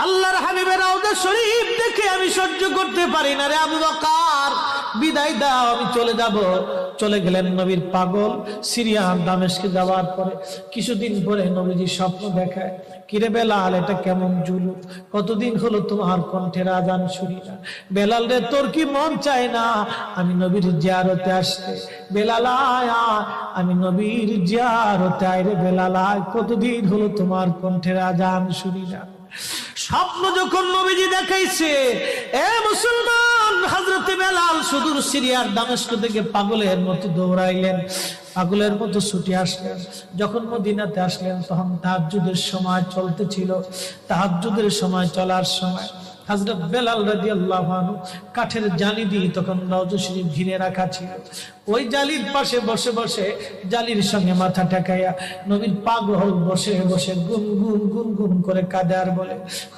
আল্লাহর হাবিবের রওজা শরীফ দেখে আমি সহ্য করতে পারি না রে আবু বকর, বিদায় দাও, আমি চলে যাব। চলে গেলেন নবীর পাগল। সিরিয়া দামেস্কে যাওয়ার পরে কিছুদিন পরে নবীজি স্বপ্ন দেখায়, কিরে বেলাল, এটা কেমন জুলুম, কতদিন হলো তোমার কণ্ঠের আজান শুনি না। বেলাল রে, তোর কি মন চায় না আমি নবীর জিয়ারতে আসতে? বেলাল আয়, আমি নবীর জিয়ারতে আয় রে বেলাল আয়, কতদিন হলো তোমার কণ্ঠের আজান শুনি না। স্বপ্ন যখন নবীজি দেখাইছে, এ মুসলমান, হযরতে বেলাল সুদূর সিরিয়ার দামেস্ক থেকে পাগলের মতো দৌড়াইলেন, পাগলের মতো ছুটে আসলেন। যখন মদিনাতে আসলেন তখন তাহাজ্জুদের সময় চলতেছিল। তাহাজ্জুদের সময় চলার সময় হযরত বেলাল রাদিয়াল্লাহু আনহু কাঠের জালি দিয়ে তখন রওজা শরীফ ঘিরে রাখা ছিল। ওই জালির পাশে বসে বসে জালির সঙ্গে মাথা ঠেকাইয়া নবীর পাগল বসে বসে গুনগুন গুনগুন করে কাঁদে আর বলে,